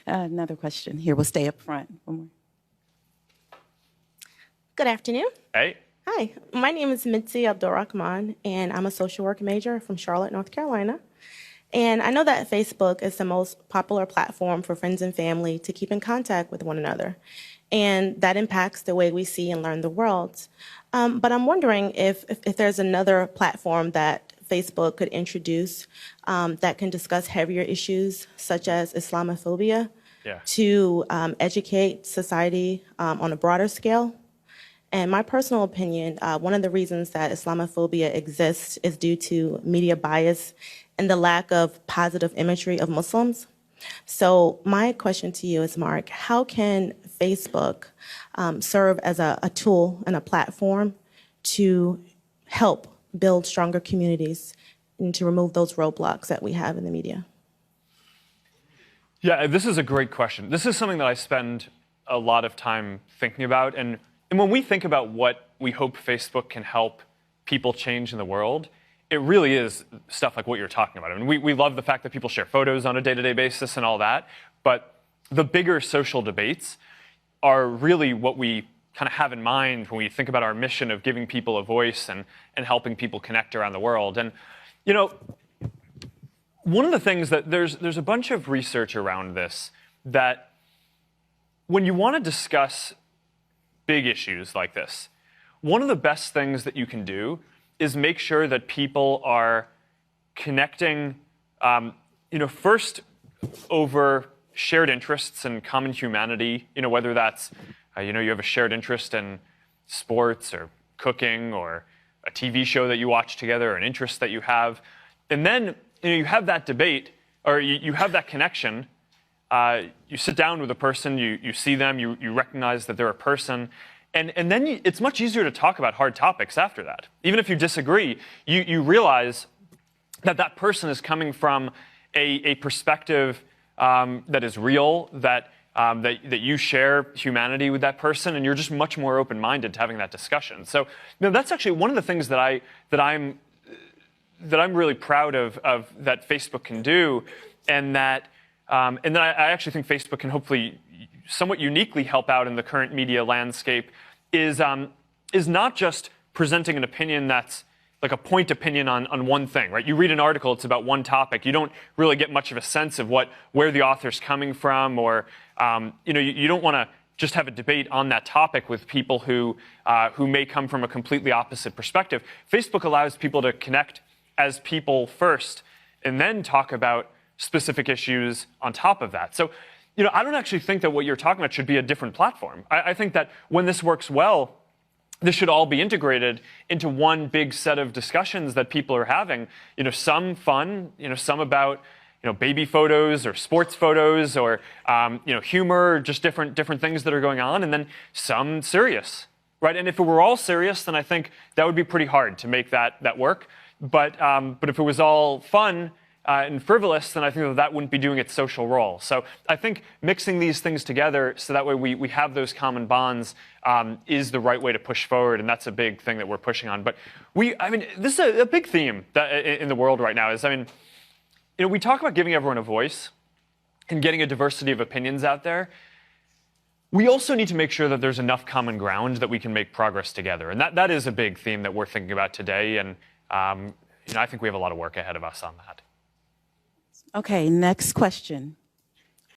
Another question here. We'll stay up front. One more. Good afternoon. Hey. Hi, my name is Mitzi Abdulrahman, and I'm a social work major from Charlotte, North Carolina. And I know that Facebook is the most popular platform for friends and family to keep in contact with one another. And that impacts the way we see and learn the world. But I'm wondering if there's another platform that Facebook could introduce that can discuss heavier issues such as Islamophobia to educate society on a broader scale. And my personal opinion, one of the reasons that Islamophobia exists is due to media bias and the lack of positive imagery of Muslims. So my question to you is, Mark, how can Facebook serve as a tool and a platform to help build stronger communities and to remove those roadblocks that we have in the media? Yeah, this is a great question. This is something that I spend a lot of time thinking about. And when we think about what we hope Facebook can help people change in the world, it really is stuff like what you're talking about. I mean, we love the fact that people share photos on a day-to-day basis and all that, but the bigger social debates are really what we kind of have in mind when we think about our mission of giving people a voice and helping people connect around the world. And, you know, one of the things that there's a bunch of research around this that when you want to discuss big issues like this, one of the best things that you can do is make sure that people are connecting, first over shared interests and common humanity, whether that's, you have a shared interest in sports or cooking or a TV show that you watch together, or an interest that you have. And then, you have that debate, or you have that connection. You sit down with a person, you see them, you recognize that they're a person, and then it's much easier to talk about hard topics after that. Even if you disagree, you realize that that person is coming from a perspective that is real, that you share humanity with that person, and you're just much more open-minded to having that discussion. So that's actually one of the things that I'm really proud of that Facebook can do, and that I actually think Facebook can hopefully somewhat uniquely help out in the current media landscape is not just presenting an opinion that's like a point opinion on one thing, right? You read an article, it's about one topic. You don't really get much of a sense of where the author's coming from, or you don't want to just have a debate on that topic with people who may come from a completely opposite perspective. Facebook allows people to connect as people first, and then talk about specific issues on top of that. So, I don't actually think that what you're talking about should be a different platform. I think that when this works well, this should all be integrated into one big set of discussions that people are having. Some fun, some about baby photos or sports photos, or humor, just different things that are going on, and then some serious, right? And if it were all serious, then I think that would be pretty hard to make that work. But if it was all fun and frivolous, then I think that wouldn't be doing its social role. So I think mixing these things together so that way we have those common bonds is the right way to push forward, and that's a big thing that we're pushing on. But this is a big theme in the world right now. We talk about giving everyone a voice and getting a diversity of opinions out there. We also need to make sure that there's enough common ground that we can make progress together, and that is a big theme that we're thinking about today. And I think we have a lot of work ahead of us on that. Okay, next question.